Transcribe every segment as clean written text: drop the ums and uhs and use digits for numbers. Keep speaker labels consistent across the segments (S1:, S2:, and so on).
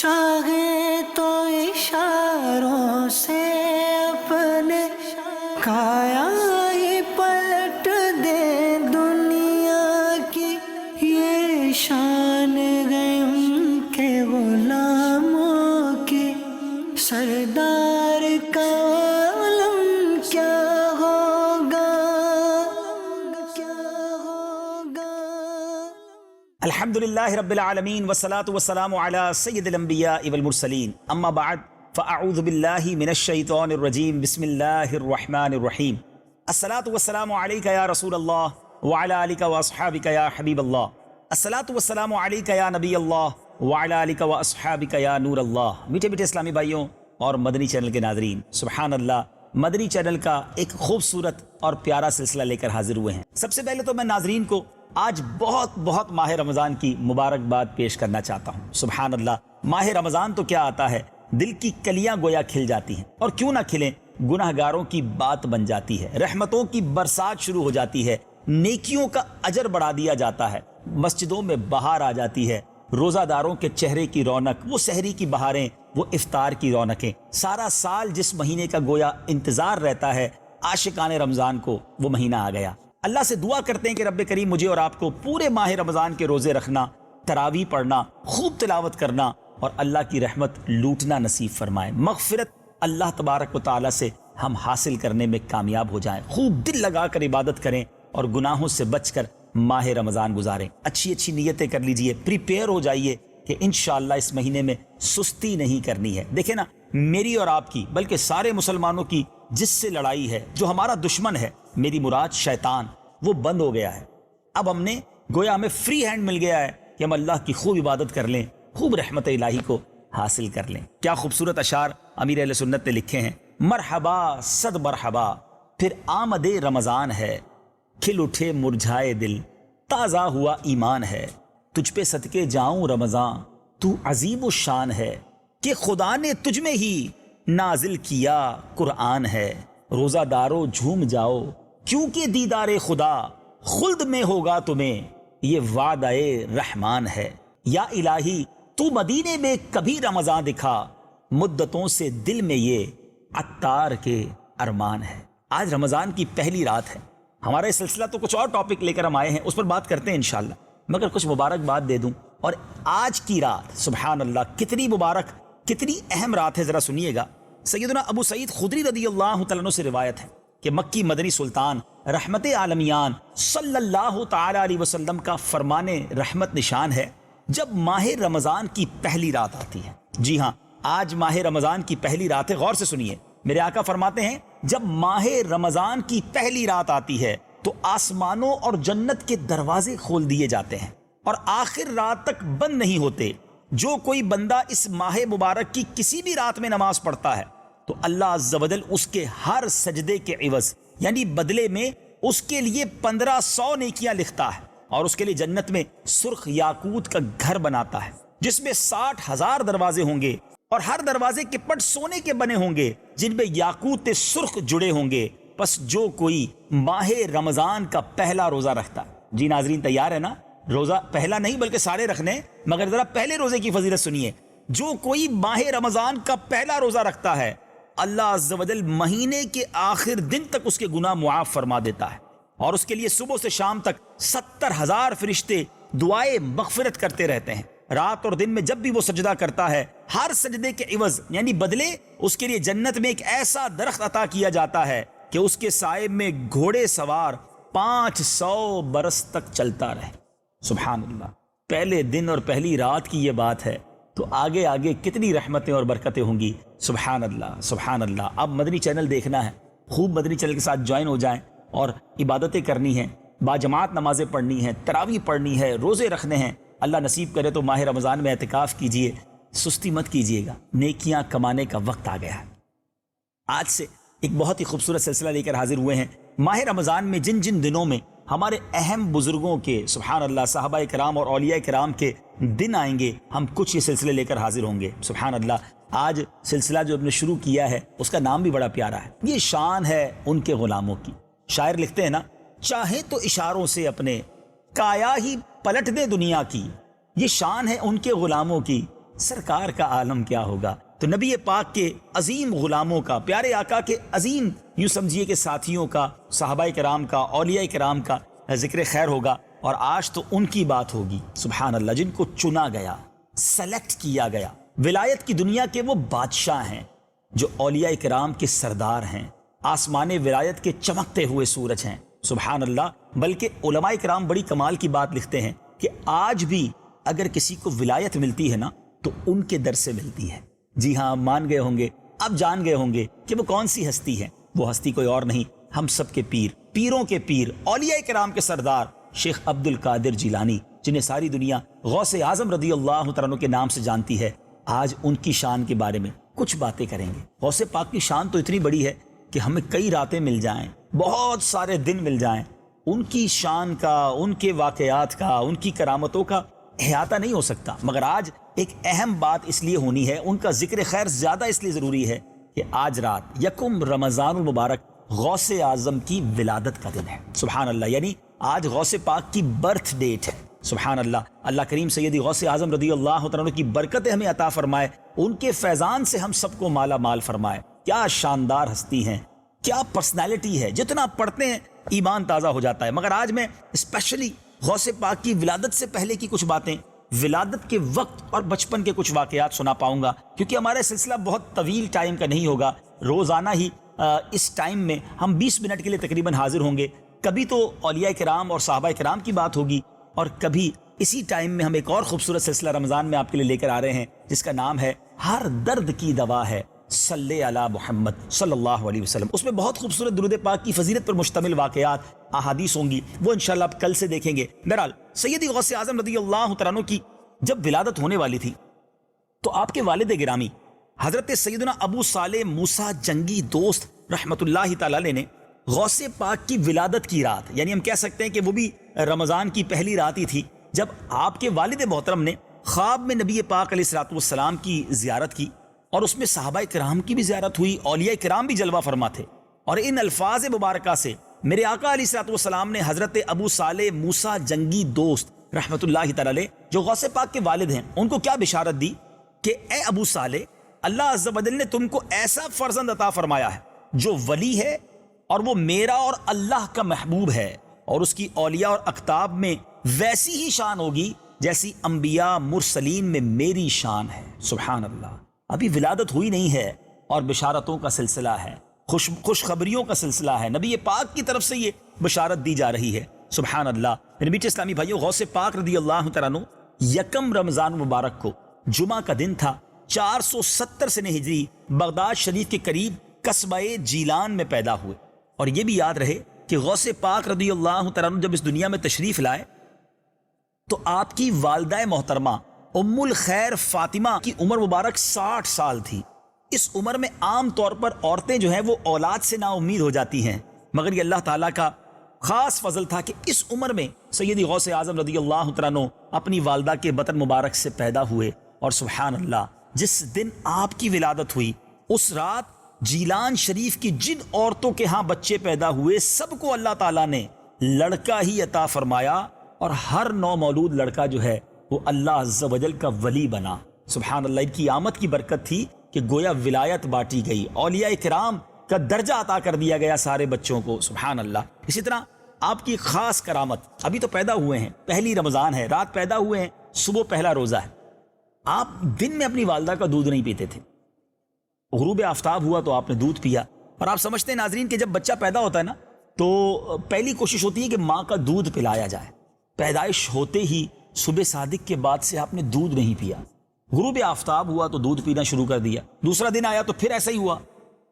S1: چاہے تو اشاروں سے اپنے کایا ہی پلٹ دے دنیا کی، یہ شان ہے ان کے غلاموں کی، سردار کا عالم کیا ہوگا، کیا ہوگا۔
S2: الحمدللہ رب العالمین والصلاة والسلام علی سید الانبیاء والمرسلین، اما بعد فاعوذ باللہ من الشیطان الرجیم، بسم اللہ الرحمن الرحیم۔ الصلاة والسلام علیکہ یا رسول اللہ وعلی آلکہ واصحابکہ یا حبیب اللہ، الصلاة والسلام علیکہ یا نبی اللہ وعلی آلکہ واصحابکہ یا نور اللہ۔ میٹھے میٹھے اسلامی بھائیوں اور مدنی چینل کے ناظرین، سبحان اللہ، مدنی چینل کا ایک خوبصورت اور پیارا سلسلہ لے کر حاضر ہوئے ہیں۔ سب سے پہلے تو میں ناظرین کو آج بہت ماہ رمضان کی مبارکباد پیش کرنا چاہتا ہوں۔ سبحان اللہ، ماہ رمضان تو کیا آتا ہے، دل کی کلیاں گویا کھل جاتی ہیں، اور کیوں نہ کھلیں، گناہگاروں کی بات بن جاتی ہے، رحمتوں کی برسات شروع ہو جاتی ہے، نیکیوں کا اجر بڑھا دیا جاتا ہے، مسجدوں میں بہار آ جاتی ہے، روزہ داروں کے چہرے کی رونق، وہ سحری کی بہاریں، وہ افطار کی رونقیں، سارا سال جس مہینے کا گویا انتظار رہتا ہے، عاشقان رمضان کو وہ مہینہ آ گیا۔ اللہ سے دعا کرتے ہیں کہ رب کریم مجھے اور آپ کو پورے ماہ رمضان کے روزے رکھنا، تراویح پڑھنا، خوب تلاوت کرنا اور اللہ کی رحمت لوٹنا نصیب فرمائے، مغفرت اللہ تبارک و تعالیٰ سے ہم حاصل کرنے میں کامیاب ہو جائیں، خوب دل لگا کر عبادت کریں اور گناہوں سے بچ کر ماہ رمضان گزاریں۔ اچھی نیتیں کر لیجئے، پریپیئر ہو جائیے کہ انشاءاللہ اس مہینے میں سستی نہیں کرنی ہے۔ دیکھیں نا، میری اور آپ کی بلکہ سارے مسلمانوں کی جس سے لڑائی ہے، جو ہمارا دشمن ہے، میری مراد شیطان، وہ بند ہو گیا ہے۔ اب ہمیں فری ہینڈ مل گیا ہے کہ ہم اللہ کی خوب عبادت کر لیں، خوب رحمت الہی کو حاصل کر لیں۔ کیا خوبصورت اشعار امیر اہل سنت نے لکھے ہیں۔ مرحبا صد مرحبا، پھر آمد رمضان ہے، کھل اٹھے مرجھائے دل، تازہ ہوا ایمان ہے، تجھ پہ صدقے جاؤں رمضان، تو عظیم الشان ہے، کہ خدا نے تجھ میں ہی نازل کیا قرآن ہے، روزہ دارو جھوم جاؤ کیونکہ دیدار خدا خلد میں ہوگا تمہیں، یہ وعدہ رحمان ہے، یا الہی تو مدینے میں کبھی رمضان دکھا، مدتوں سے دل میں یہ عطار کے ارمان ہے۔ آج رمضان کی پہلی رات ہے، ہمارا یہ سلسلہ تو کچھ اور ٹاپک لے کر ہم آئے ہیں، اس پر بات کرتے ہیں انشاءاللہ، مگر کچھ مبارکباد دے دوں۔ اور آج کی رات سبحان اللہ کتنی مبارک، کتنی اہم رات ہے، ذرا سنیے گا۔ سیدنا ابو سعید خدری رضی اللہ تعالیٰ عنہ سے روایت ہے کہ مکی مدنی سلطان رحمت عالمیان صلی اللہ تعالی علیہ وسلم کا فرمان رحمت نشان ہے، جب ماہ رمضان کی پہلی رات آتی ہے، جی ہاں آج ماہ رمضان کی پہلی رات ہے، غور سے سنیے، میرے آقا فرماتے ہیں جب ماہ رمضان کی پہلی رات آتی ہے تو آسمانوں اور جنت کے دروازے کھول دیے جاتے ہیں اور آخر رات تک بند نہیں ہوتے۔ جو کوئی بندہ اس ماہ مبارک کی کسی بھی رات میں نماز پڑھتا ہے تو اللہ عز و جل اس کے ہر سجدے کے عوض یعنی بدلے میں اس کے لیے 1500 نیکیاں لکھتا ہے، اور اس کے لیے جنت میں سرخ یاقوت کا گھر بناتا ہے جس میں 60,000 دروازے ہوں گے، اور ہر دروازے کے پٹ سونے کے بنے ہوں گے جن میں یاقوت سرخ جڑے ہوں گے۔ پس جو کوئی ماہ رمضان کا پہلا روزہ رکھتا ہے، جی ناظرین تیار ہے نا، روزہ پہلا نہیں بلکہ سارے رکھنے، مگر ذرا پہلے روزے کی فضیلت سنیے۔ جو کوئی ماہ رمضان کا پہلا روزہ رکھتا ہے، اللہ عز و جل مہینے کے آخر دن تک اس کے گناہ معاف فرما دیتا ہے، اور اس کے لیے صبح سے شام تک 70,000 فرشتے دعائے مغفرت کرتے رہتے ہیں۔ رات اور دن میں جب بھی وہ سجدہ کرتا ہے، ہر سجدے کے عوض یعنی بدلے اس کے لیے جنت میں ایک ایسا درخت عطا کیا جاتا ہے کہ اس کے سائے میں گھوڑے سوار 500 برس تک چلتا رہے۔ سبحان اللہ، پہلے دن اور پہلی رات کی یہ بات ہے تو آگے کتنی رحمتیں اور برکتیں ہوں گی۔ سبحان اللہ سبحان اللہ۔ اب مدنی چینل دیکھنا ہے، خوب مدنی چینل کے ساتھ جوائن ہو جائیں اور عبادتیں کرنی ہیں، باجماعت نمازیں پڑھنی ہیں، تراویح پڑھنی ہے، روزے رکھنے ہیں۔ اللہ نصیب کرے تو ماہ رمضان میں اعتکاف کیجئے، سستی مت کیجئے گا، نیکیاں کمانے کا وقت آ گیا ہے۔ آج سے ایک بہت ہی خوبصورت سلسلہ لے کر حاضر ہوئے ہیں۔ ماہ رمضان میں جن دنوں میں ہمارے اہم بزرگوں کے سبحان اللہ صحابہ کرام اور اولیاء کرام کے دن آئیں گے، ہم کچھ یہ سلسلے لے کر حاضر ہوں گے۔ سبحان اللہ، آج سلسلہ جو ہم نے شروع کیا ہے اس کا نام بھی بڑا پیارا ہے، یہ شان ہے ان کے غلاموں کی۔ شاعر لکھتے ہیں نا، چاہے تو اشاروں سے اپنے کایا ہی پلٹ دے دنیا کی، یہ شان ہے ان کے غلاموں کی، سرکار کا عالم کیا ہوگا؟ تو نبی پاک کے عظیم غلاموں کا، پیارے آقا کے عظیم یوں سمجھیے کہ ساتھیوں کا، صحابہ کرام کا، اولیاء کرام کا ذکر خیر ہوگا، اور آج تو ان کی بات ہوگی سبحان اللہ، جن کو چنا گیا، سلیکٹ کیا گیا، ولایت کی دنیا کے وہ بادشاہ ہیں جو اولیاء کرام کے سردار ہیں، آسمان ولایت کے چمکتے ہوئے سورج ہیں سبحان اللہ۔ بلکہ علماء کرام بڑی کمال کی بات لکھتے ہیں کہ آج بھی اگر کسی کو ولایت ملتی ہے نا تو ان کے در سے ملتی ہے۔ جی ہاں، مان گئے ہوں گے، اب جان گئے ہوں گے کہ وہ کون سی ہستی ہے۔ وہ ہستی کوئی اور نہیں، ہم سب کے پیر، پیروں کے پیر، اولیاء کرام کے سردار شیخ عبد القادر جیلانی، جنہیں ساری دنیا غوث اعظم رضی اللہ تعالیٰ عنہ کے نام سے جانتی ہے۔ آج ان کی شان کے بارے میں کچھ باتیں کریں گے۔ غوث پاک کی شان تو اتنی بڑی ہے کہ ہمیں کئی راتیں مل جائیں، بہت سارے دن مل جائیں، ان کی شان کا، ان کے واقعات کا، ان کی کرامتوں کا احاطہ نہیں ہو سکتا۔ مگر آج ایک اہم بات اس لیے ہونی ہے، ان کا ذکر خیر زیادہ اس لیے ضروری ہے کہ آج رات یکم رمضان المبارک غوث اعظم کی ولادت کا دن ہے سبحان اللہ، یعنی آج غوث پاک کی برتھ ڈیٹ ہے سبحان اللہ۔ اللہ کریم سیدی غوث اعظم رضی اللہ تعالیٰ عنہ کی برکتیں ہمیں عطا فرمائے، ان کے فیضان سے ہم سب کو مالا مال فرمائے۔ کیا شاندار ہستی ہیں، کیا پرسنالٹی ہے، جتنا پڑھتے ہیں ایمان تازہ ہو جاتا ہے۔ مگر آج میں اسپیشلی غوث پاک کی ولادت سے پہلے کی کچھ باتیں، ولادت کے وقت اور بچپن کے کچھ واقعات سنا پاؤں گا، کیونکہ ہمارا سلسلہ بہت طویل ٹائم کا نہیں ہوگا۔ روزانہ ہی اس ٹائم میں ہم 20 منٹ کے لیے تقریباً حاضر ہوں گے۔ کبھی تو اولیاء کرام اور صحابہ کرام کی بات ہوگی، اور کبھی اسی ٹائم میں ہم ایک اور خوبصورت سلسلہ رمضان میں آپ کے لیے لے کر آ رہے ہیں، جس کا نام ہے ہر درد کی دوا ہے صلی علی محمد صلی اللہ علیہ وسلم۔ اس میں بہت خوبصورت درود پاک کی فضیلت پر مشتمل واقعات، احادیث ہوں گی، وہ انشاءاللہ آپ کل سے دیکھیں گے۔ بہرحال سیدی غوث اعظم رضی اللہ تعالیٰ عنہ کی جب ولادت ہونے والی تھی تو آپ کے والد گرامی حضرت سیدنا ابو صالح موسیٰ جنگی دوست رحمت اللہ تعالیٰ علیہ نے غوث پاک کی ولادت کی رات، یعنی ہم کہہ سکتے ہیں کہ وہ بھی رمضان کی پہلی رات ہی تھی، جب آپ کے والد محترم نے خواب میں نبی پاک علیہ الصلوۃ والسلام کی زیارت کی، اور اس میں صحابہ کرام کی بھی زیارت ہوئی، اولیاء کرام بھی جلوہ فرما تھے۔ اور ان الفاظ مبارکہ سے میرے آقا علیہ الصلوۃ والسلام نے حضرت ابو صالح موسیٰ جنگی دوست رحمت اللہ تعالی علیہ جو غوث پاک کے والد ہیں، ان کو کیا بشارت دی کہ اے ابو صالح، اللہ عز و جل نے تم کو ایسا فرزند عطا فرمایا ہے جو ولی ہے، اور وہ میرا اور اللہ کا محبوب ہے، اور اس کی اولیاء اور اقطاب میں ویسی ہی شان ہوگی جیسی انبیاء مرسلین میں میری شان ہے سبحان اللہ۔ ابھی ولادت ہوئی نہیں ہے اور بشارتوں کا سلسلہ ہے، خوشخبریوں کا سلسلہ ہے، نبی پاک کی طرف سے یہ بشارت دی جا رہی ہے سبحان اللہ۔ نبی اسلامی بھائیو، غوث پاک رضی اللہ تعالیٰ عنہ یکم رمضان مبارک کو جمعہ کا دن تھا، 470 سنہ ہجری بغداد شریف کے قریب قصبہ جیلان میں پیدا ہوئے۔ اور یہ بھی یاد رہے کہ غوث پاک رضی اللہ تعالیٰ عنہ جب اس دنیا میں تشریف لائے تو آپ کی والدہ محترمہ ام الخیر فاطمہ کی عمر مبارک 60 سال تھی۔ اس عمر میں عام طور پر عورتیں جو ہیں وہ اولاد سے نا امید ہو جاتی ہیں، مگر یہ اللہ تعالیٰ کا خاص فضل تھا کہ اس عمر میں سیدی غوث اعظم رضی اللہ تعالیٰ عنہ اپنی والدہ کے بطن مبارک سے پیدا ہوئے۔ اور سبحان اللہ، جس دن آپ کی ولادت ہوئی اس رات جیلان شریف کی جن عورتوں کے ہاں بچے پیدا ہوئے سب کو اللہ تعالیٰ نے لڑکا ہی عطا فرمایا، اور ہر نو مولود لڑکا جو ہے وہ اللہ عز و جل کا ولی بنا سبحان اللہ۔ ان کی آمد کی برکت تھی کہ گویا ولایت بانٹی گئی، اولیاء کرام کا درجہ عطا کر دیا گیا سارے بچوں کو سبحان اللہ۔ اسی طرح آپ کی خاص کرامت، ابھی تو پیدا ہوئے ہیں، پہلی رمضان ہے، رات پیدا ہوئے ہیں، صبح پہلا روزہ ہے، آپ دن میں اپنی والدہ کا دودھ نہیں پیتے تھے، غروب آفتاب ہوا تو آپ نے دودھ پیا۔ اور آپ سمجھتے ہیں ناظرین کہ جب بچہ پیدا ہوتا ہے نا تو پہلی کوشش ہوتی ہے کہ ماں کا دودھ پلایا جائے۔ پیدائش ہوتے ہی صبح صادق کے بعد سے آپ نے دودھ نہیں پیا، غروب آفتاب ہوا تو دودھ پینا شروع کر دیا، دوسرا دن آیا تو پھر ایسا ہی ہوا۔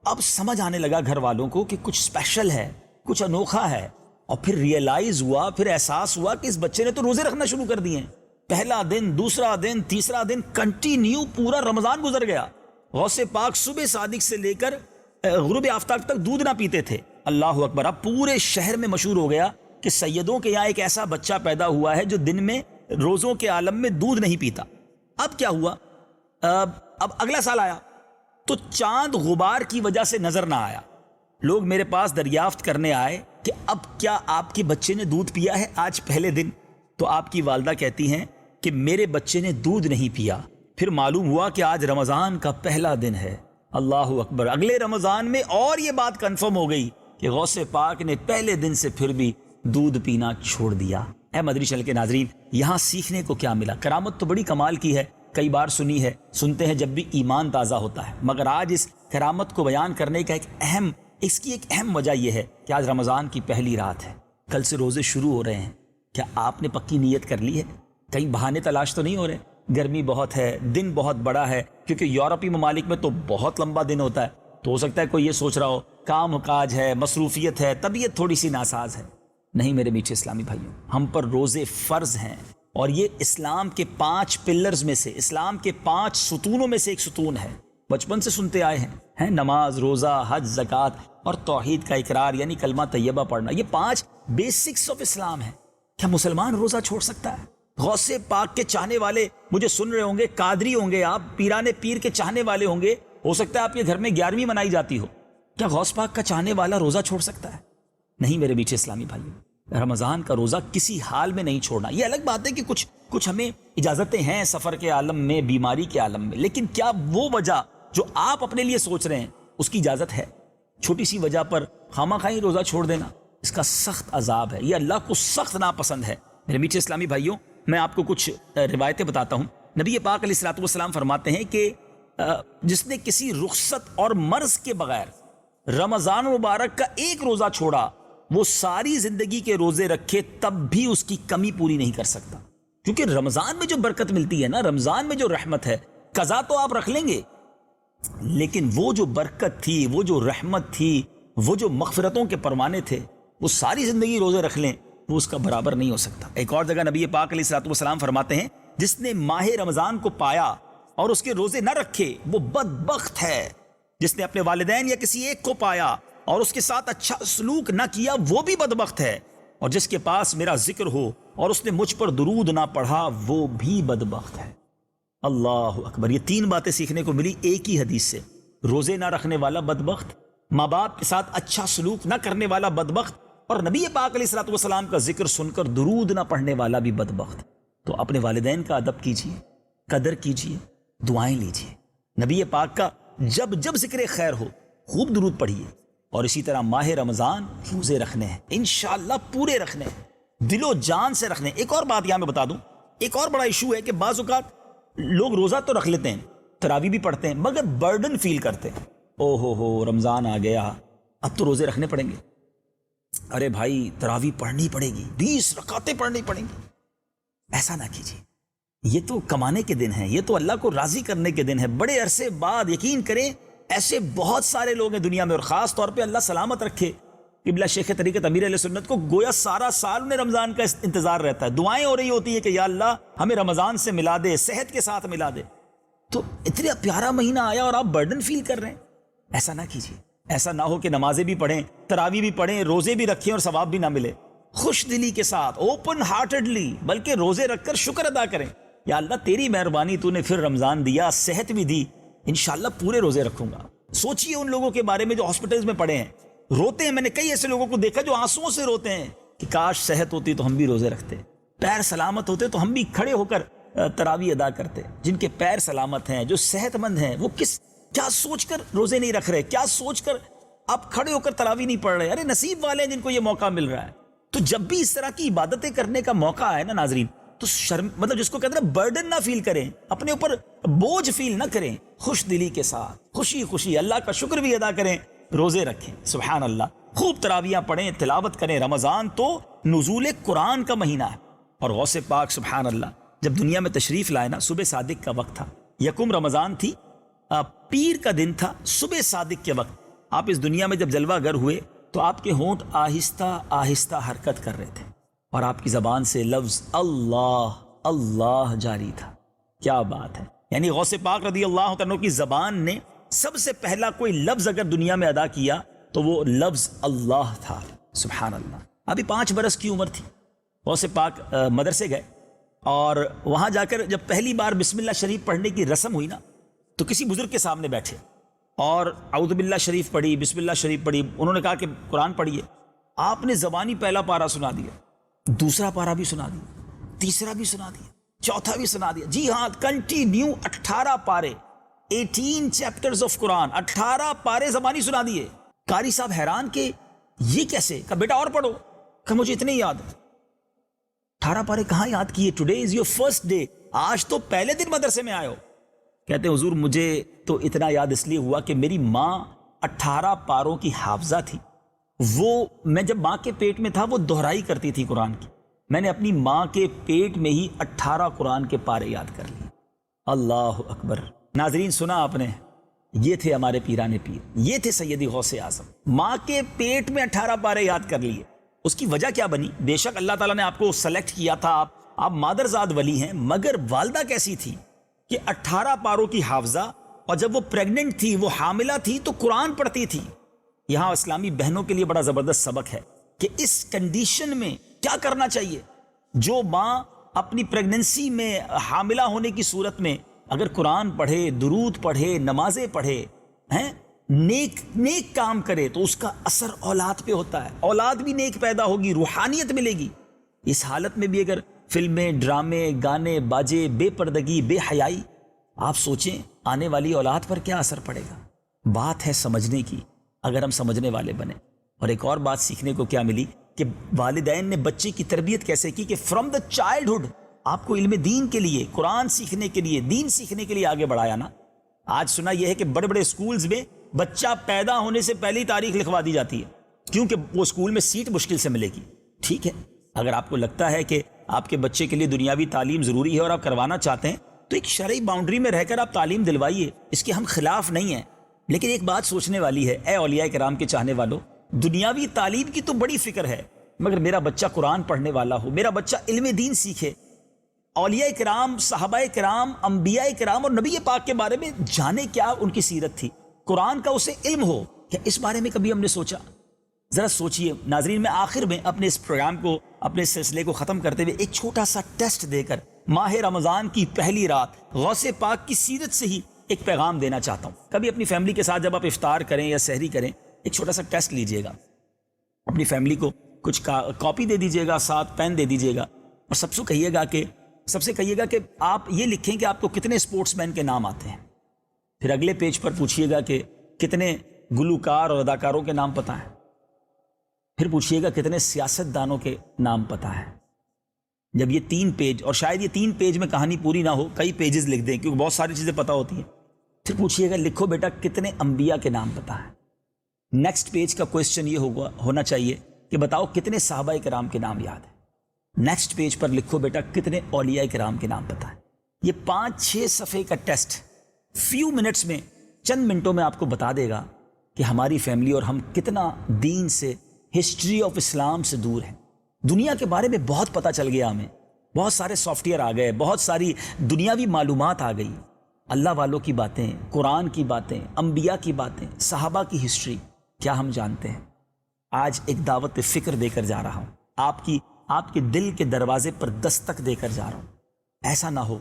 S2: اب سمجھ آنے لگا گھر والوں کو کہ کچھ اسپیشل ہے، کچھ انوکھا ہے، اور پھر ریئلائز ہوا، پھر احساس ہوا کہ اس بچے نے تو روزے رکھنا شروع کر دیے ہیں۔ پہلا دن، دوسرا دن، تیسرا دن، کنٹینیو پورا رمضان گزر گیا۔ غوث پاک صبح صادق سے لے کر غروب آفتاب تک دودھ نہ پیتے تھے۔ اللہ اکبر، اب پورے شہر میں مشہور ہو گیا کہ سیدوں کے یہاں ایک ایسا بچہ پیدا ہوا ہے جو دن میں روزوں کے عالم میں دودھ نہیں پیتا۔ اب کیا ہوا، اب اگلا سال آیا تو چاند غبار کی وجہ سے نظر نہ آیا۔ لوگ میرے پاس دریافت کرنے آئے کہ اب کیا آپ کے بچے نے دودھ پیا ہے آج پہلے دن؟ تو آپ کی والدہ کہتی ہیں کہ میرے بچے نے دودھ نہیں پیا۔ پھر معلوم ہوا کہ آج رمضان کا پہلا دن ہے. اللہ اکبر. اگلے رمضان میں اور یہ بات کنفرم ہو گئی کہ غوث پاک نے پہلے دن سے پھر بھی دودھ پینا چھوڑ دیا. اے مدری چینل کے ناظرین، یہاں سیکھنے کو کیا ملا؟ کرامت تو بڑی کمال کی ہے، کئی بار سنی ہے، سنتے ہیں جب بھی ایمان تازہ ہوتا ہے، مگر آج اس کرامت کو بیان کرنے کا اس کی ایک اہم وجہ یہ ہے کہ آج رمضان کی پہلی رات ہے، کل سے روزے شروع ہو رہے ہیں. کیا آپ نے پکی نیت کر لی ہے؟ کہیں بہانے تلاش تو نہیں ہو رہے؟ گرمی بہت ہے، دن بہت بڑا ہے، کیونکہ یورپی ممالک میں تو بہت لمبا دن ہوتا ہے، تو ہو سکتا ہے کوئی یہ سوچ رہا ہو کام کاج ہے، مصروفیت ہے، طبیعت تھوڑی سی ناساز ہے. نہیں میرے میٹھے اسلامی بھائیوں، ہم پر روزے فرض ہیں، اور یہ اسلام کے 5 پلرز میں سے، اسلام کے 5 ستونوں میں سے ایک ستون ہے. بچپن سے سنتے آئے ہیں نماز، روزہ، حج، زکوٰۃ اور توحید کا اقرار یعنی کلمہ طیبہ پڑھنا. یہ 5 بیسکس آف اسلام ہیں. کیا مسلمان روزہ چھوڑ سکتا ہے؟ غوث پاک کے چاہنے والے مجھے سن رہے ہوں گے، قادری ہوں گے آپ، پیران پیر کے چاہنے والے ہوں گے، ہو سکتا ہے آپ کے گھر میں 11ویں منائی جاتی ہو. کیا غوث پاک کا چاہنے والا روزہ چھوڑ سکتا ہے؟ نہیں میرے میٹھے اسلامی بھائیوں، رمضان کا روزہ کسی حال میں نہیں چھوڑنا. یہ الگ بات ہے کہ کچھ ہمیں اجازتیں ہیں سفر کے عالم میں، بیماری کے عالم میں، لیکن کیا وہ وجہ جو آپ اپنے لیے سوچ رہے ہیں اس کی اجازت ہے؟ چھوٹی سی وجہ پر خواہ روزہ چھوڑ دینا، اس کا سخت عذاب ہے، یہ اللہ کو سخت ناپسند ہے. میرے میٹھے اسلامی بھائیوں، میں آپ کو کچھ روایتیں بتاتا ہوں. نبی پاک علیہ الصلوۃ والسلام فرماتے ہیں کہ جس نے کسی رخصت اور مرض کے بغیر رمضان مبارک کا ایک روزہ چھوڑا، وہ ساری زندگی کے روزے رکھے تب بھی اس کی کمی پوری نہیں کر سکتا. کیونکہ رمضان میں جو برکت ملتی ہے نا، رمضان میں جو رحمت ہے، قضا تو آپ رکھ لیں گے، لیکن وہ جو برکت تھی، وہ جو رحمت تھی، وہ جو مغفرتوں کے پروانے تھے، وہ ساری زندگی روزے رکھ لیں، وہ اس کا برابر نہیں ہو سکتا. ایک اور جگہ نبی پاک علیہ الصلوۃ والسلام فرماتے ہیں، جس نے ماہ رمضان کو پایا اور اس کے روزے نہ رکھے وہ بدبخت ہے. جس نے اپنے والدین یا کسی ایک کو پایا اور اس کے ساتھ اچھا سلوک نہ کیا وہ بھی بدبخت ہے. اور جس کے پاس میرا ذکر ہو اور اس نے مجھ پر درود نہ پڑھا وہ بھی بدبخت ہے. اللہ اکبر. یہ 3 باتیں سیکھنے کو ملی ایک ہی حدیث سے. روزے نہ رکھنے والا بدبخت، ماں باپ کے ساتھ اچھا سلوک نہ کرنے والا بدبخت، اور نبی پاک علیہ الصلوۃ والسلام کا ذکر سن کر درود نہ پڑھنے والا بھی بدبخت. تو اپنے والدین کا ادب کیجیے، قدر کیجیے، دعائیں لیجیے. نبی پاک کا جب ذکر خیر ہو خوب درود پڑھیے. اور اسی طرح ماہ رمضان روزے رکھنے ہیں، انشاءاللہ پورے رکھنے ہیں، دل و جان سے رکھنے ہیں. ایک اور بات یہاں میں بتا دوں، ایک اور بڑا ایشو ہے کہ بعض اوقات لوگ روزہ تو رکھ لیتے ہیں، تراویح بھی پڑھتے ہیں، مگر برڈن فیل کرتے ہیں. او ہو رمضان آ گیا، اب تو روزے رکھنے پڑیں گے. ارے بھائی تراویح پڑھنی پڑے گی، 20 رکعتیں پڑھنی پڑیں گی. ایسا نہ کیجیے، یہ تو کمانے کے دن ہیں، یہ تو اللہ کو راضی کرنے کے دن ہے. بڑے عرصے بعد یقین کریں ایسے بہت سارے لوگ ہیں دنیا میں، اور خاص طور پہ اللہ سلامت رکھے قبلہ شیخ طریقت امیر اہل سنت کو، گویا سارا سال انہیں رمضان کا انتظار رہتا ہے. دعائیں ہو رہی ہوتی ہیں کہ یا اللہ ہمیں رمضان سے ملا دے، صحت کے ساتھ ملا دے. تو اتنا پیارا مہینہ آیا اور آپ برڈن فیل کر رہے ہیں. ایسا نہ کیجیے. ایسا نہ ہو کہ نمازیں بھی پڑھیں، تراویح بھی پڑھیں، روزے بھی رکھیں اور ثواب بھی نہ ملے. خوش دلی کے ساتھ، اوپن ہارٹڈلی، بلکہ روزے رکھ کر شکر ادا کریں. یا اللہ تیری مہربانی، تو نے پھر رمضان دیا، صحت بھی دی، انشاءاللہ پورے روزے رکھوں گا. سوچئے ان لوگوں کے بارے میں جو ہاسپٹلز میں پڑے ہیں، روتے ہیں. میں نے کئی ایسے لوگوں کو دیکھا جو آنسوؤں سے روتے ہیں کہ کاش صحت ہوتی تو ہم بھی روزے رکھتے، پیر سلامت ہوتے تو ہم بھی کھڑے ہو کر تراویح ادا کرتے. جن کے پیر سلامت ہیں، جو صحت مند ہیں، وہ کیا سوچ کر روزے نہیں رکھ رہے، کیا سوچ کر آپ کھڑے ہو کر تراویح نہیں پڑھ رہے. ارے نصیب والے ہیں جن کو یہ موقع مل رہا ہے. تو جب بھی اس طرح کی عبادتیں کرنے کا موقع آئے نا ناظرین، تو مطلب جس کو کہتے ہیں برڈن نہ فیل کریں، اپنے اوپر بوجھ فیل نہ کریں، خوش دلی کے ساتھ خوشی اللہ کا شکر بھی ادا کریں، روزے رکھیں. سبحان اللہ. خوب تراویحاں پڑھیں، تلاوت کریں. رمضان تو نزول قرآن کا مہینہ ہے. اور غوث پاک سبحان اللہ جب دنیا میں تشریف لائے نا، صبح صادق کا وقت تھا، 1 رمضان تھی، پیر کا دن تھا، صبح صادق کے وقت آپ اس دنیا میں جب جلوہ گر ہوئے تو آپ کے ہونٹ آہستہ آہستہ حرکت کر رہے تھے اور آپ کی زبان سے لفظ اللہ اللہ جاری تھا. کیا بات ہے. یعنی غوث پاک رضی اللہ عنہ کی زبان نے سب سے پہلا کوئی لفظ اگر دنیا میں ادا کیا تو وہ لفظ اللہ تھا. سبحان اللہ. ابھی 5 برس کی عمر تھی. غوث پاک مدرسے گئے اور وہاں جا کر جب پہلی بار بسم اللہ شریف پڑھنے کی رسم ہوئی نا، تو کسی بزرگ کے سامنے بیٹھے اور اعوذ باللہ شریف پڑھی، بسم اللہ شریف پڑھی. انہوں نے کہا کہ قرآن پڑھیے. آپ نے زبانی پہلا پارہ سنا دیا، دوسرا پارہ بھی سنا دیا، تیسرا بھی سنا دیا. چوتھا بھی سنا دیا. جی ہاں, کنٹینیو 18 پارے, 18 چیپٹرز آف قرآن, 18 پارے زبانی سنا دیے. قاری صاحب حیران کہ یہ کیسے؟ کہا بیٹا اور پڑھو. کہا مجھے اتنے ہی یاد. 18 پارے کہاں یاد کیے؟ Today is your first day, آج تو پہلے دن مدرسے میں آئے ہو. کہتے ہیں حضور مجھے تو اتنا یاد اس لیے ہوا کہ میری ماں 18 پاروں کی حافظہ تھی. وہ میں جب ماں کے پیٹ میں تھا وہ دہرائی کرتی تھی قرآن کی. میں نے اپنی ماں کے پیٹ میں ہی 18 قرآن کے پارے یاد کر لیے. اللہ اکبر. ناظرین سنا آپ نے, یہ تھے ہمارے پیران پیر, یہ تھے سیدی غوث اعظم. ماں کے پیٹ میں 18 پارے یاد کر لیے. اس کی وجہ کیا بنی؟ بے شک اللہ تعالیٰ نے آپ کو سلیکٹ کیا تھا, آپ مادرزاد ولی ہیں, مگر والدہ کیسی تھی کہ 18 پاروں کی حافظہ, اور جب وہ پریگننٹ تھی, وہ حاملہ تھی, تو قرآن پڑھتی تھی. یہاں اسلامی بہنوں کے لیے بڑا زبردست سبق ہے کہ اس کنڈیشن میں کیا کرنا چاہیے. جو ماں اپنی پریگننسی میں, حاملہ ہونے کی صورت میں اگر قرآن پڑھے, درود پڑھے, نمازیں پڑھے, ہیں, نیک کام کرے, تو اس کا اثر اولاد پہ ہوتا ہے. اولاد بھی نیک پیدا ہوگی, روحانیت ملے گی. اس حالت میں بھی اگر فلمیں, ڈرامے, گانے, باجے, بے پردگی, بے حیائی, آپ سوچیں آنے والی اولاد پر کیا اثر پڑے گا. بات ہے سمجھنے کی, اگر ہم سمجھنے والے بنے. اور ایک اور بات سیکھنے کو کیا ملی کہ والدین نے بچے کی تربیت کیسے کی کہ فرام دا چائلڈہڈ آپ کو علم دین کے لیے, قرآن سیکھنے کے لیے, دین سیکھنے کے لیے آگے بڑھایا نا. آج سنا یہ ہے کہ بڑے بڑے اسکولز میں بچہ پیدا ہونے سے پہلی تاریخ لکھوا دی جاتی ہے, کیونکہ وہ اسکول میں سیٹ مشکل سے ملے گی. ٹھیک ہے, اگر آپ کو لگتا ہے کہ آپ کے بچے کے لیے دنیاوی تعلیم ضروری ہے اور آپ کروانا چاہتے ہیں, تو ایک شرعی باؤنڈری میں رہ کر آپ تعلیم دلوائیے, اس کے ہم خلاف نہیں ہیں. لیکن ایک بات سوچنے والی ہے, اے اولیاء کرام کے چاہنے والوں, دنیاوی تعلیم کی تو بڑی فکر ہے, مگر میرا بچہ قرآن پڑھنے والا ہو, میرا بچہ علم دین سیکھے, اولیاء کرام, صحابہ کرام, انبیاء کرام اور نبی پاک کے بارے میں جانے کیا ان کی سیرت تھی, قرآن کا اسے علم ہو. کیا اس بارے میں کبھی ہم نے سوچا؟ ذرا سوچئے. ناظرین, میں آخر میں اپنے اس پروگرام کو, اپنے سلسلے کو ختم کرتے ہوئے ایک چھوٹا سا ٹیسٹ دے کر ماہ رمضان کی پہلی رات غوث پاک کی سیرت سے ہی ایک پیغام دینا چاہتا ہوں. کبھی اپنی فیملی کے ساتھ جب آپ افطار کریں یا سحری کریں, ایک چھوٹا سا ٹیسٹ لیجئے گا. اپنی فیملی کو کچھ کاپی دے دیجئے گا, ساتھ پین دے دیجئے گا, اور سب سے کہیے گا کہ آپ یہ لکھیں کہ آپ کو کتنے اسپورٹس مین کے نام آتے ہیں. پھر اگلے پیج پر پوچھئے گا کہ کتنے گلوکار اور اداکاروں کے نام پتہ ہیں. پھر پوچھئے گا کتنے سیاست دانوں کے نام پتہ ہیں. جب یہ 3 پیج, اور شاید یہ 3 پیج میں کہانی پوری نہ ہو, کئی پیجز لکھ دیں کیونکہ بہت ساری چیزیں پتہ ہوتی ہیں. پھر پوچھئے گا لکھو بیٹا کتنے انبیاء کے نام پتہ ہیں. نیکسٹ پیج کا کویسچن یہ ہونا چاہیے کہ بتاؤ کتنے صحابہ کرام کے نام یاد ہیں. نیکسٹ پیج پر لکھو بیٹا کتنے اولیاء کرام کے نام پتہ ہیں. یہ 5-6 صفحے کا ٹیسٹ فیو منٹس میں, چند منٹوں میں آپ کو بتا دے گا کہ ہماری فیملی اور ہم کتنا دین سے, ہسٹری آف اسلام سے دور ہیں. دنیا کے بارے میں بہت پتہ چل گیا ہمیں, بہت سارے سافٹ ویئر آ گئے, بہت ساری دنیاوی معلومات آ گئی. اللہ والوں کی باتیں, قرآن کی باتیں, انبیاء کی باتیں, صحابہ کی ہسٹری کیا ہم جانتے ہیں؟ آج ایک دعوت فکر دے کر جا رہا ہوں, آپ کے دل کے دروازے پر دستک دے کر جا رہا ہوں. ایسا نہ ہو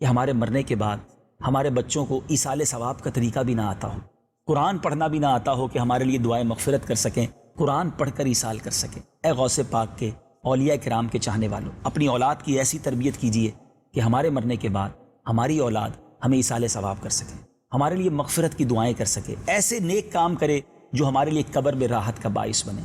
S2: کہ ہمارے مرنے کے بعد ہمارے بچوں کو ایصال ثواب کا طریقہ بھی نہ آتا ہو, قرآن پڑھنا بھی نہ آتا ہو کہ ہمارے لیے دعائیں مغفرت کر سکیں, قرآن پڑھ کر ایصال کر سکیں. اے غوث پاک کے, اولیاء کرام کے چاہنے والوں, اپنی اولاد کی ایسی تربیت کیجیے کہ ہمارے مرنے کے بعد ہماری اولاد ہمیں ایصال ثواب کر سکے, ہمارے لیے مغفرت کی دعائیں کر سکے, ایسے نیک کام کرے جو ہمارے لیے قبر میں راحت کا باعث بنے.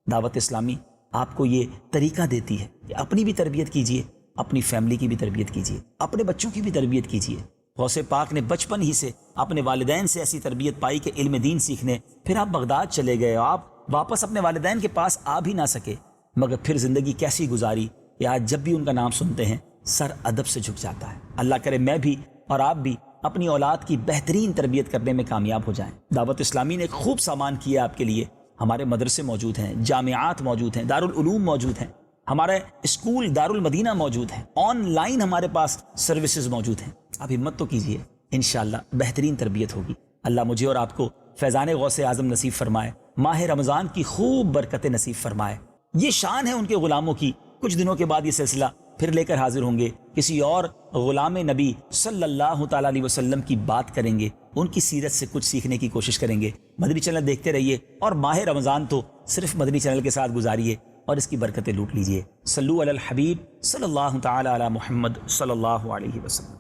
S2: دعوت اسلامی آپ کو یہ طریقہ دیتی ہے کہ اپنی بھی تربیت کیجیے, اپنی فیملی کی بھی تربیت کیجیے, اپنے بچوں کی بھی تربیت کیجیے. غوث پاک نے بچپن ہی سے اپنے والدین سے ایسی تربیت پائی کہ علم دین سیکھنے. پھر آپ بغداد چلے گئے, آپ واپس اپنے والدین کے پاس آ بھی نہ سکے, مگر پھر زندگی کیسی گزاری کہ آج جب بھی ان کا نام سنتے ہیں سر ادب سے جھک جاتا ہے. اللہ کرے میں بھی اور آپ بھی اپنی اولاد کی بہترین تربیت کرنے میں کامیاب ہو جائیں. دعوت اسلامی نے ایک خوب سامان کیا آپ کے لیے. ہمارے مدرسے موجود ہیں, جامعات موجود ہیں, دارالعلوم موجود ہیں, ہمارے اسکول دارالمدینہ موجود ہیں, آن لائن ہمارے پاس سروسز موجود ہیں. آپ ہمت تو کیجئے, انشاءاللہ بہترین تربیت ہوگی. اللہ مجھے اور آپ کو فیضان غوث اعظم نصیب فرمائے, ماہ رمضان کی خوب برکتیں نصیب فرمائے. یہ شان ہے ان کے غلاموں کی. کچھ دنوں کے بعد یہ سلسلہ پھر لے کر حاضر ہوں گے, کسی اور غلام نبی صلی اللہ تعالیٰ علیہ وسلم کی بات کریں گے, ان کی سیرت سے کچھ سیکھنے کی کوشش کریں گے. مدنی چینل دیکھتے رہیے, اور ماہ رمضان تو صرف مدنی چینل کے ساتھ گزاریے. اور اس کی برکتیں لوٹ لیجئے۔ صلو علی الحبیب صلی اللہ تعالی علی محمد صلی اللہ علیہ وسلم۔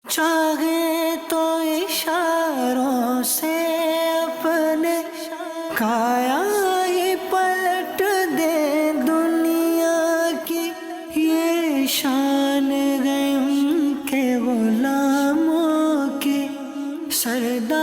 S1: چاہے تو اشاروں سے اپنے کایا ہی پلٹ دے دنیا کی، یہ شان ہے ان کے غلاموں کی، سردار